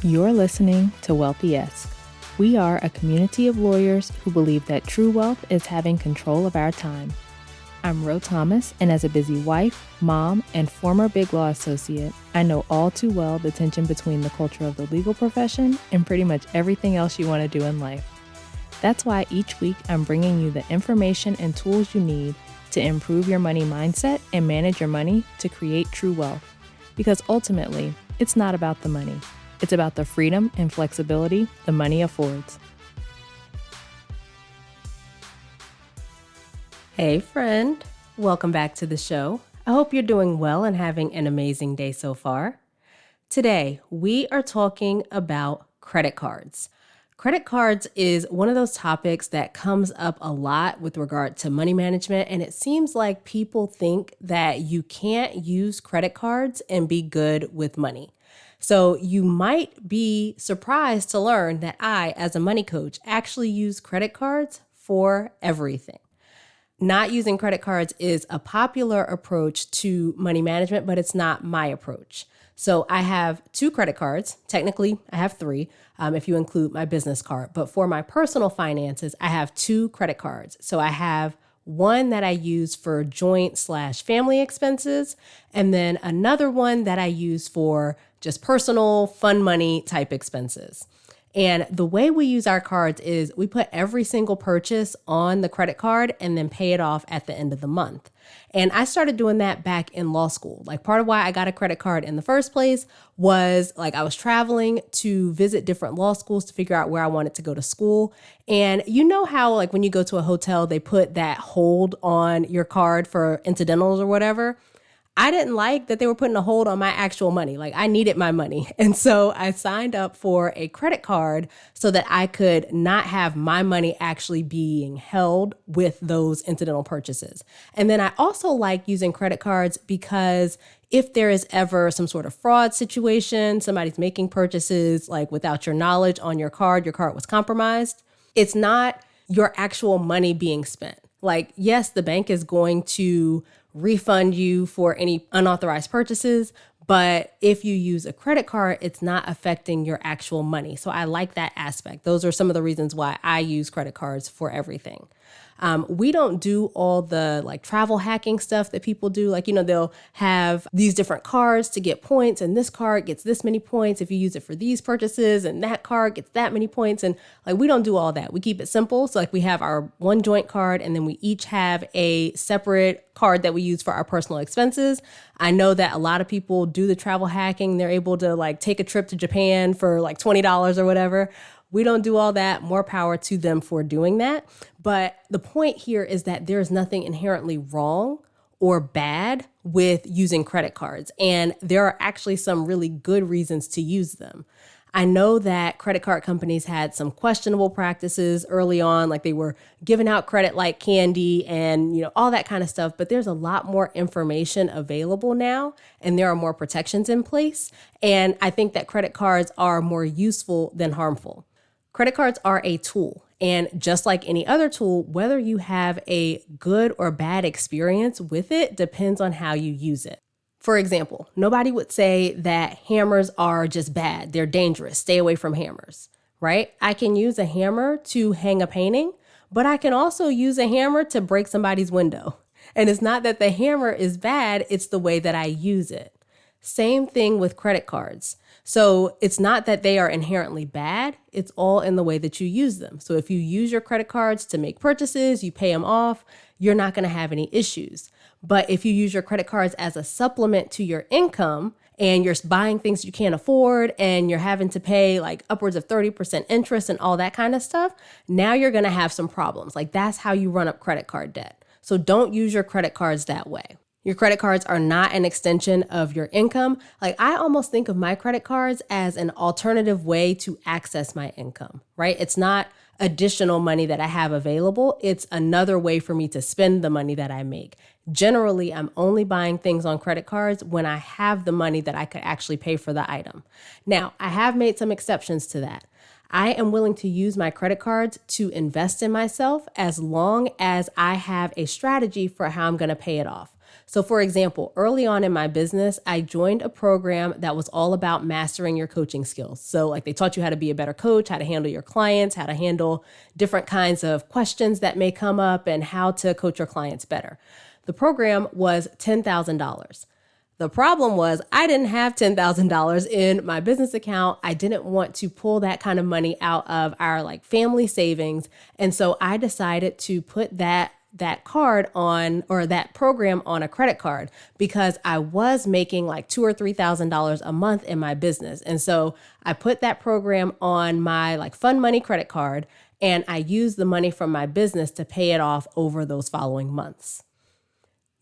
You're listening to Wealthy-esque. We are a community of lawyers who believe that true wealth is having control of our time. I'm Ro Thomas, and as a busy wife, mom, and former Big Law associate, I know all too well the tension between the culture of the legal profession and pretty much everything else you want to do in life. That's why each week I'm bringing you the information and tools you need to improve your money mindset and manage your money to create true wealth. Because ultimately, it's not about the money. It's about the freedom and flexibility the money affords. Hey friend, welcome back to the show. I hope you're doing well and having an amazing day so far. Today, we are talking about credit cards. Credit cards is one of those topics that comes up a lot with regard to money management, and it seems like people think that you can't use credit cards and be good with money. So you might be surprised to learn that I, as a money coach, actually use credit cards for everything. Not using credit cards is a popular approach to money management, but it's not my approach. So I have 2 credit cards. Technically, I have 3 if you include my business card. But for my personal finances, I have 2 credit cards. So I have one that I use for joint/family expenses, and then another one that I use for just personal fun money type expenses. And the way we use our cards is we put every single purchase on the credit card and then pay it off at the end of the month. And I started doing that back in law school. Like, part of why I got a credit card in the first place was like I was traveling to visit different law schools to figure out where I wanted to go to school. And you know how like when you go to a hotel, they put that hold on your card for incidentals or whatever. I didn't like that they were putting a hold on my actual money. Like, I needed my money. And so I signed up for a credit card so that I could not have my money actually being held with those incidental purchases. And then I also like using credit cards because if there is ever some sort of fraud situation, somebody's making purchases like without your knowledge on your card was compromised, it's not your actual money being spent. Like, yes, the bank is going to refund you for any unauthorized purchases, but if you use a credit card, it's not affecting your actual money. So I like that aspect. Those are some of the reasons why I use credit cards for everything. We don't do all the like travel hacking stuff that people do. Like, they'll have these different cards to get points, and this card gets this many points if you use it for these purchases, and that card gets that many points. And like, we don't do all that. We keep it simple. So like, we have our one joint card, and then we each have a separate card that we use for our personal expenses. I know that a lot of people do the travel hacking. They're able to like take a trip to Japan for like $20 or whatever. We don't do all that. More power to them for doing that. But the point here is that there's nothing inherently wrong or bad with using credit cards. And there are actually some really good reasons to use them. I know that credit card companies had some questionable practices early on, like they were giving out credit like candy and, all that kind of stuff. But there's a lot more information available now, and there are more protections in place. And I think that credit cards are more useful than harmful. Credit cards are a tool, and just like any other tool, whether you have a good or bad experience with it depends on how you use it. For example, nobody would say that hammers are just bad. They're dangerous. Stay away from hammers, right? I can use a hammer to hang a painting, but I can also use a hammer to break somebody's window. And it's not that the hammer is bad, it's the way that I use it. Same thing with credit cards. So it's not that they are inherently bad. It's all in the way that you use them. So if you use your credit cards to make purchases, you pay them off, you're not going to have any issues. But if you use your credit cards as a supplement to your income and you're buying things you can't afford and you're having to pay like upwards of 30% interest and all that kind of stuff, now you're going to have some problems. Like, that's how you run up credit card debt. So don't use your credit cards that way. Your credit cards are not an extension of your income. Like, I almost think of my credit cards as an alternative way to access my income, right? It's not additional money that I have available. It's another way for me to spend the money that I make. Generally, I'm only buying things on credit cards when I have the money that I could actually pay for the item. Now, I have made some exceptions to that. I am willing to use my credit cards to invest in myself as long as I have a strategy for how I'm going to pay it off. So for example, early on in my business, I joined a program that was all about mastering your coaching skills. So like they taught you how to be a better coach, how to handle your clients, how to handle different kinds of questions that may come up, and how to coach your clients better. The program was $10,000. The problem was I didn't have $10,000 in my business account. I didn't want to pull that kind of money out of our like family savings. And so I decided to put that card on, or that program on, a credit card, because I was making like $2,000 or $3,000 a month in my business. And so I put that program on my like Fun Money credit card, and I used the money from my business to pay it off over those following months.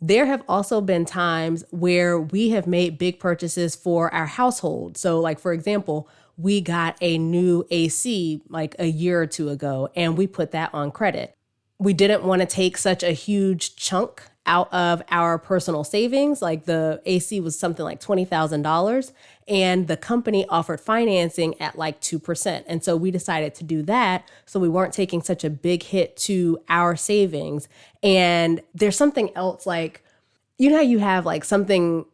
There have also been times where we have made big purchases for our household. So like, for example, we got a new AC like a year or two ago, and we put that on credit. We didn't want to take such a huge chunk out of our personal savings. Like the AC was something like $20,000, and the company offered financing at like 2%. And so we decided to do that, so we weren't taking such a big hit to our savings. And there's something else, like, you know how you have like something,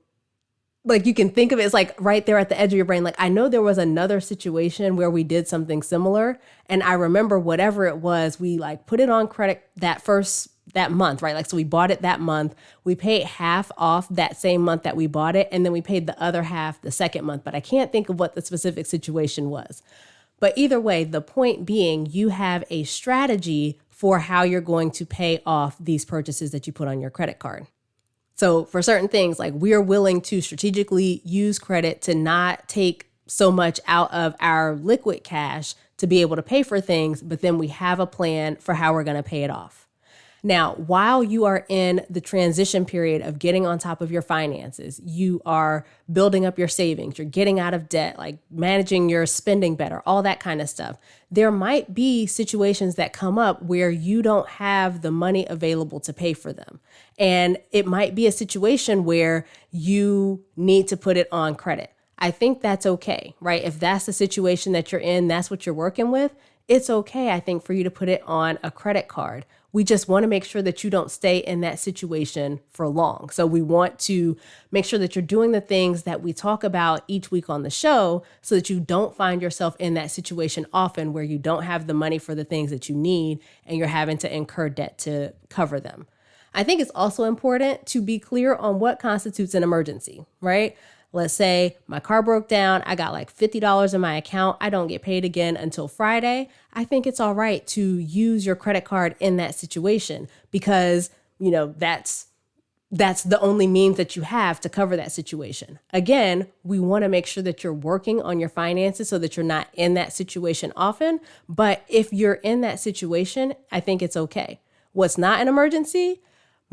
like you can think of it as like right there at the edge of your brain. Like I know there was another situation where we did something similar, and I remember whatever it was, we like put it on credit that month, right? Like, so we bought it that month, we paid half off that same month that we bought it, and then we paid the other half the second month, but I can't think of what the specific situation was. But either way, the point being, you have a strategy for how you're going to pay off these purchases that you put on your credit card. So for certain things, like we are willing to strategically use credit to not take so much out of our liquid cash to be able to pay for things, but then we have a plan for how we're going to pay it off. Now, while you are in the transition period of getting on top of your finances, you are building up your savings, you're getting out of debt, like managing your spending better, all that kind of stuff. There might be situations that come up where you don't have the money available to pay for them. And it might be a situation where you need to put it on credit. I think that's okay, right? If that's the situation that you're in, that's what you're working with, it's okay, I think, for you to put it on a credit card. We just want to make sure that you don't stay in that situation for long. So we want to make sure that you're doing the things that we talk about each week on the show, so that you don't find yourself in that situation often where you don't have the money for the things that you need and you're having to incur debt to cover them. I think it's also important to be clear on what constitutes an emergency, right? Let's say my car broke down. I got like $50 in my account. I don't get paid again until Friday. I think it's all right to use your credit card in that situation, because, you know, that's the only means that you have to cover that situation. Again, we want to make sure that you're working on your finances so that you're not in that situation often. But if you're in that situation, I think it's okay. What's not an emergency?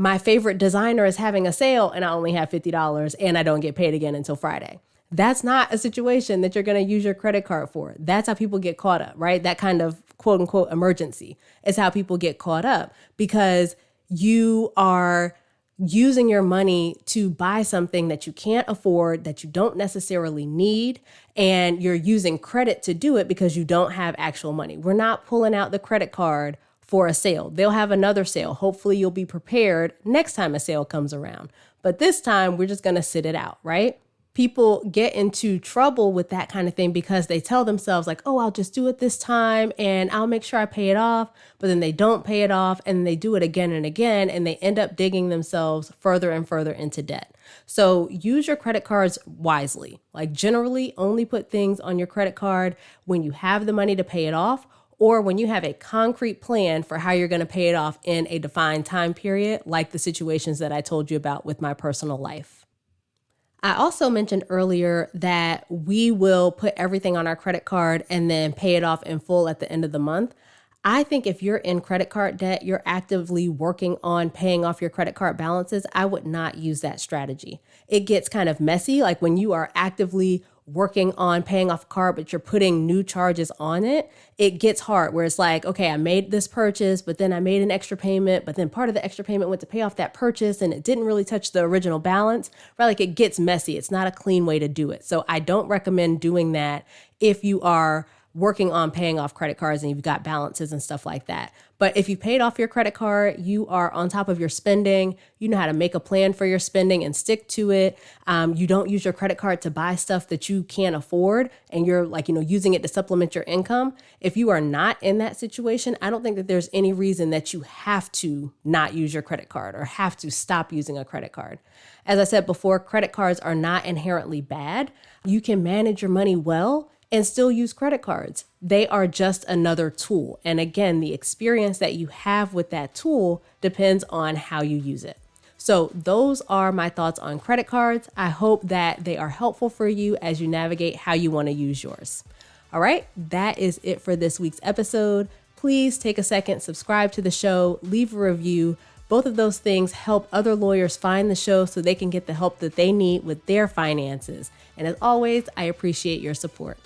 My favorite designer is having a sale and I only have $50 and I don't get paid again until Friday. That's not a situation that you're going to use your credit card for. That's how people get caught up, right? That kind of quote unquote emergency is how people get caught up, because you are using your money to buy something that you can't afford, that you don't necessarily need, and you're using credit to do it because you don't have actual money. We're not pulling out the credit card for a sale. They'll have another sale. Hopefully you'll be prepared next time a sale comes around. But this time we're just going to sit it out, right? People get into trouble with that kind of thing because they tell themselves like, oh, I'll just do it this time and I'll make sure I pay it off. But then they don't pay it off and they do it again and again, and they end up digging themselves further and further into debt. So use your credit cards wisely. Like generally only put things on your credit card when you have the money to pay it off, or when you have a concrete plan for how you're going to pay it off in a defined time period, like the situations that I told you about with my personal life. I also mentioned earlier that we will put everything on our credit card and then pay it off in full at the end of the month. I think if you're in credit card debt, you're actively working on paying off your credit card balances, I would not use that strategy. It gets kind of messy. Like when you are actively working on paying off a card, but you're putting new charges on it, it gets hard where it's like, okay, I made this purchase, but then I made an extra payment, but then part of the extra payment went to pay off that purchase and it didn't really touch the original balance, right? Like it gets messy. It's not a clean way to do it. So I don't recommend doing that if you are working on paying off credit cards and you've got balances and stuff like that. But if you paid off your credit card, you are on top of your spending, you know how to make a plan for your spending and stick to it. You don't use your credit card to buy stuff that you can't afford and you're using it to supplement your income. If you are not in that situation, I don't think that there's any reason that you have to not use your credit card or have to stop using a credit card. As I said before, credit cards are not inherently bad. You can manage your money well and still use credit cards. They are just another tool. And again, the experience that you have with that tool depends on how you use it. So those are my thoughts on credit cards. I hope that they are helpful for you as you navigate how you want to use yours. All right, that is it for this week's episode. Please take a second, subscribe to the show, leave a review. Both of those things help other lawyers find the show so they can get the help that they need with their finances. And as always, I appreciate your support.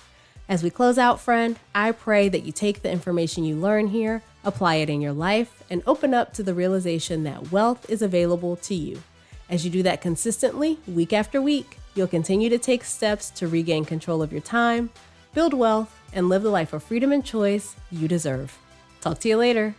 As we close out, friend, I pray that you take the information you learn here, apply it in your life, and open up to the realization that wealth is available to you. As you do that consistently, week after week, you'll continue to take steps to regain control of your time, build wealth, and live the life of freedom and choice you deserve. Talk to you later.